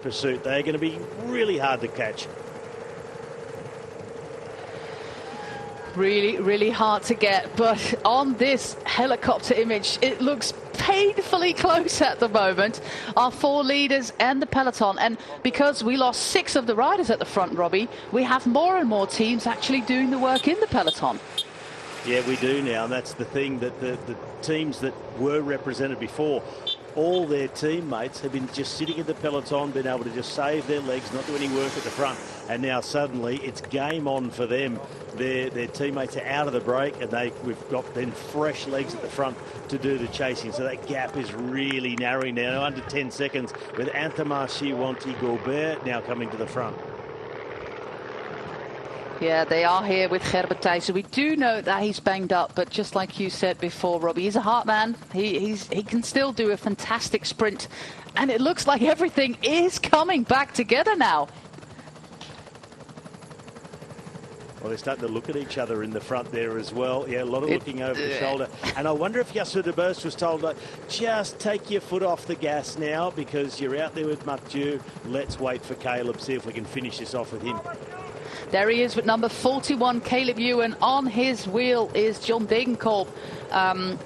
pursuit. They're going to be really hard to catch. Really, really hard to get, but on this helicopter image, it looks painfully close at the moment. Our four leaders and the peloton, and because we lost 6 of the riders at the front, Robbie, we have more and more teams actually doing the work in the peloton. Yeah, we do now, and that's the thing, that the teams that were represented before, all their teammates have been just sitting in the peloton, been able to just save their legs, not do any work at the front, and now suddenly it's game on for them. Their teammates are out of the break, and we've got then fresh legs at the front to do the chasing. So that gap is really narrowing now, under 10 seconds, with Anthamashi Wanty-Gobert now coming to the front. Yeah, they are here with Gerben Thijssen. We do know that he's banged up, but just like you said before, Robbie, he's a heart man. He can still do a fantastic sprint, and it looks like everything is coming back together now. Well, they're starting to look at each other in the front there as well. Yeah, a lot of looking over the shoulder. And I wonder if Jasper de Beurs was told, like, just take your foot off the gas now because you're out there with Mathieu. Let's wait for Caleb, see if we can finish this off with him. There he is with number 41, Caleb Ewan. On his wheel is John Degenkolb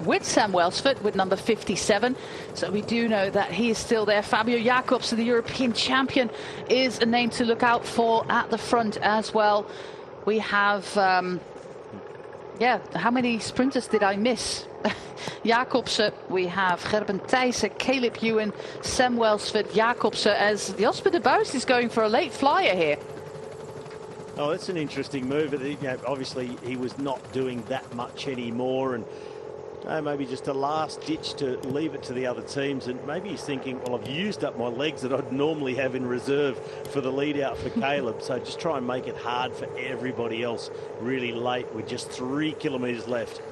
with Sam Welsford with number 57. So we do know that he is still there. Fabio Jacobsen, the European champion, is a name to look out for at the front as well. We have, yeah, how many sprinters did I miss? Jacobsen, we have Gerben Thijssen, Caleb Ewan, Sam Welsford, Jacobsen, as Jasper de Beurs is going for a late flyer here. Oh, that's an interesting move. You know, obviously, he was not doing that much anymore, and maybe just a last ditch to leave it to the other teams. And maybe he's thinking, well, I've used up my legs that I'd normally have in reserve for the lead out for Caleb. So just try and make it hard for everybody else really late with just 3 kilometres left.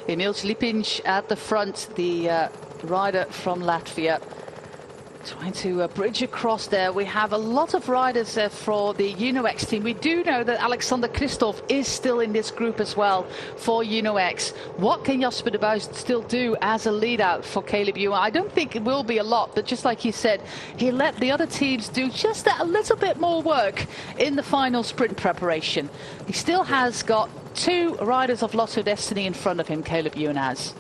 Emil Lipinj at the front, the rider from Latvia, trying to bridge across there. We have a lot of riders for the UNOX team. We do know that Alexander Kristoff is still in this group as well for UNOX. What can Jasper de Beurs still do as a lead out for Caleb Ewan? I don't think it will be a lot, but just like you said, he let the other teams do just that a little bit more work in the final sprint preparation. He still has got 2 riders of Lotto Destiny in front of him, Caleb Ewan has.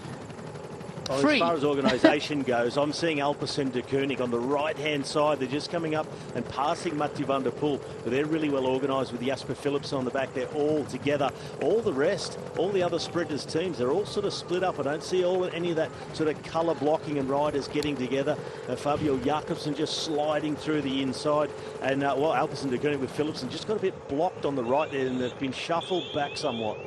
Well, as far as organisation goes, I'm seeing Alpecin de Koning on the right-hand side. They're just coming up and passing Mathieu van der Poel, but they're really well organised with Jasper Philipsen on the back. They're all together. All the rest, all the other sprinters' teams, they're all sort of split up. I don't see any of that sort of colour blocking and riders getting together. Fabio Jacobsen just sliding through the inside. And, well, Alpecin de Koning with Philipsen just got a bit blocked on the right there, and they've been shuffled back somewhat.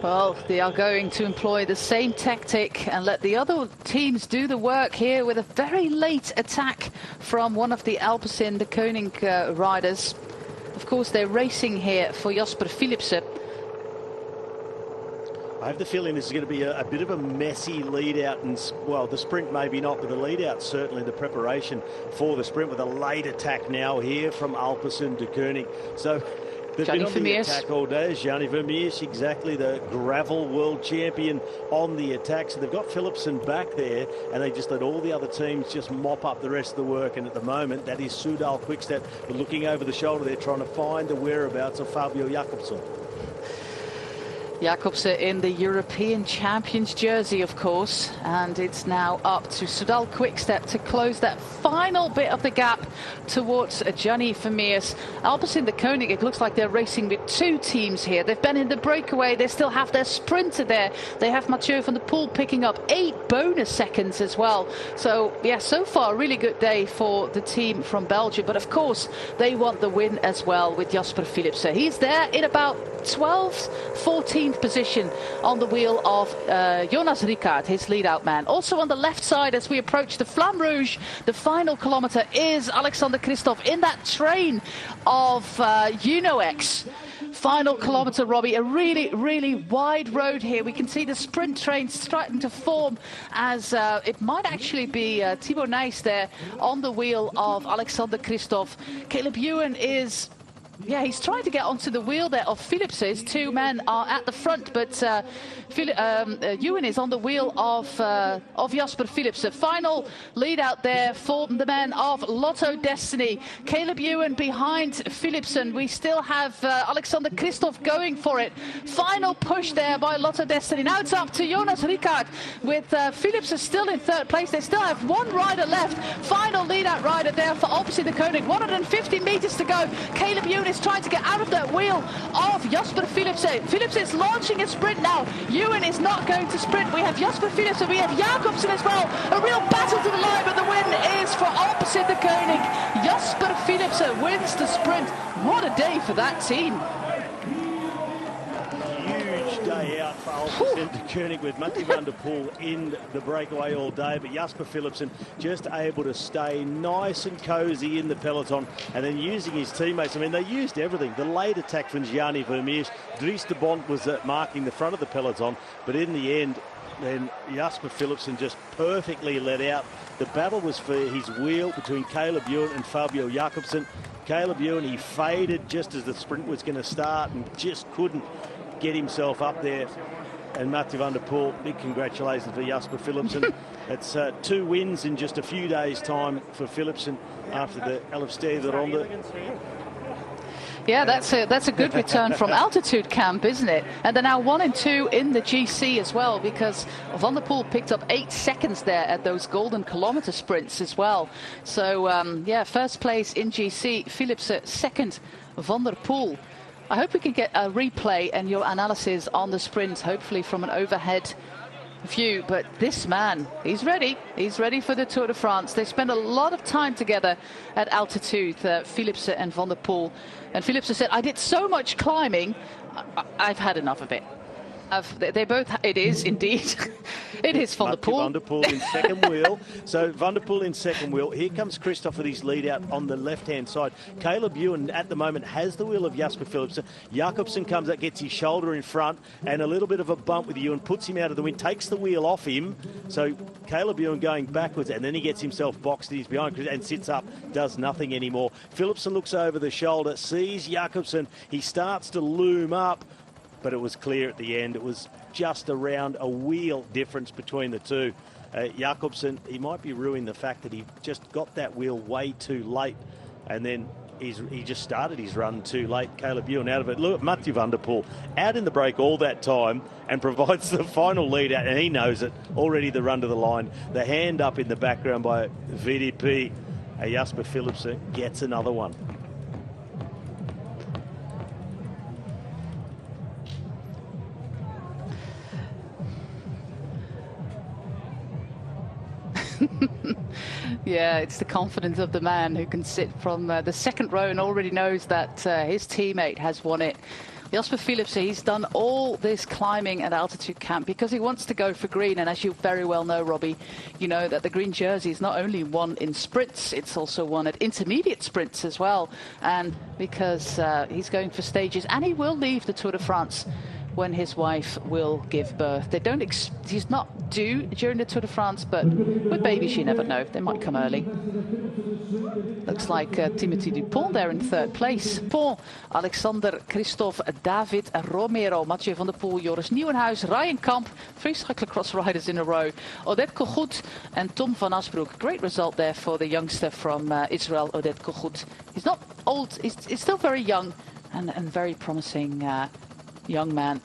Well, they are going to employ the same tactic and let the other teams do the work here with a very late attack from one of the Alpecin de Koning riders. Of course, they're racing here for Jasper Philipsen. I have the feeling this is going to be a bit of a messy lead out, and well, the sprint maybe not, but the lead out certainly, the preparation for the sprint with a late attack now here from Alpecin de Koning. So they've been on the attack all day. Gianni Vermeers, exactly, the gravel world champion on the attack. So they've got Philipsen back there, and they just let all the other teams just mop up the rest of the work. And at the moment, that is Soudal Quickstep looking over the shoulder. They're trying to find the whereabouts of Fabio Jacobsen. Jacobsen in the European Champions jersey, of course, and it's now up to Soudal Quickstep to close that final bit of the gap towards Gianni Vermeers. Alpecin de Koning, it looks like they're racing with 2 teams here. They've been in the breakaway. They still have their sprinter there. They have Mathieu van der Poel picking up 8 bonus seconds as well. So, yeah, so far, a really good day for the team from Belgium. But, of course, they want the win as well with Jasper Philipsen. He's there in about 12th, 14th position on the wheel of Jonas Ricard, his lead-out man. Also on the left side, as we approach the Flamme Rouge, the final kilometre, is Alexander Kristoff in that train of UNOX. Final kilometre, Robbie, a really, really wide road here. We can see the sprint train starting to form as it might actually be Thibaut Nys there on the wheel of Alexander Kristoff. Caleb Ewan is Yeah, he's trying to get onto the wheel there of Philipsen. His two men are at the front, but Ewan is on the wheel of Jasper Philipsen. Final lead out there for the men of Lotto Destiny. Caleb Ewan behind Philipsen. We still have Alexander Kristoff going for it. Final push there by Lotto Destiny. Now it's up to Jonas Ricard with Philipsen still in third place. They still have one rider left. Final lead out rider there for Alpecin de Koning. 150 meters to go. Caleb Ewan is trying to get out of that wheel of Jasper Philipsen. Philipsen is launching a sprint now. Ewan is not going to sprint. We have Jasper Philipsen, we have Jacobsen as well. A real battle to the line, but the win is for Alpecin de Koning. Jasper Philipsen wins the sprint. What a day for that team. Day out for Alpecin de Koning with Mathieu van der Poel in the breakaway all day, but Jasper Philipsen just able to stay nice and cosy in the peloton and then using his teammates. I mean, they used everything. The late attack from Gianni Vermeers. Dries de Bont was marking the front of the peloton, but in the end, then Jasper Philipsen just perfectly let out. The battle was for his wheel between Caleb Ewan and Fabio Jacobsen. Caleb Ewan, he faded just as the sprint was going to start and just couldn't get himself up there. And Mathieu van der Poel, big congratulations for Jasper Philipsen. It's 2 wins in just a few days' time for Philipsen after the Elfstede Ronde. Yeah, that's a good return from altitude camp, isn't it? And they're now 1 and 2 in the GC as well, because Van der Poel picked up 8 seconds there at those golden kilometer sprints as well. So yeah, first place in GC, Philipsen, second Van der Poel. I hope we can get a replay and your analysis on the sprint, hopefully from an overhead view. But this man, he's ready. He's ready for the Tour de France. They spend a lot of time together at altitude, Philipsen and Van der Poel. And Philipsen said, I did so much climbing, I've had enough of it. They both, it is indeed. It is Van der Poel. Van der Poel in second wheel. So Van der Poel in second wheel. Here comes Kristoff with his lead out on the left-hand side. Caleb Ewan at the moment has the wheel of Jasper Philipsen. Jacobsen comes out, gets his shoulder in front, and a little bit of a bump with Ewan, puts him out of the wind, takes the wheel off him. So Caleb Ewan going backwards, and then he gets himself boxed, he's behind and sits up, does nothing anymore. Philipsen looks over the shoulder, sees Jacobsen. He starts to loom up, but it was clear at the end. It was just around a wheel difference between the two. Jacobsen, he might be ruining the fact that he just got that wheel way too late, and then he just started his run too late. Caleb Ewan out of it. Look at Mathieu van der Poel out in the break all that time and provides the final lead out, and he knows it. Already the run to the line. The hand up in the background by VDP. Jasper Philipsen gets another one. Yeah, it's the confidence of the man who can sit from the second row and already knows that his teammate has won it. Jasper Philipsen, he's done all this climbing at altitude camp because he wants to go for green. And as you very well know, Robbie, you know that the green jersey is not only won in sprints, it's also won at intermediate sprints as well. And because he's going for stages, and he will leave the Tour de France when his wife will give birth. They don't he's not due during the Tour de France, but with babies you never know, they might come early. Looks like Timothy Dupont there in third place. Paul, Alexander Kristoff, David Romero, Mathieu van der Poel, Joris Nieuwenhuis, Ryan Kamp, 3 cyclocross riders in a row, Oded Kogut and Tom van Asbroek. Great result there for the youngster from Israel, Oded Kogut. He's not old, he's still very young and very promising young man.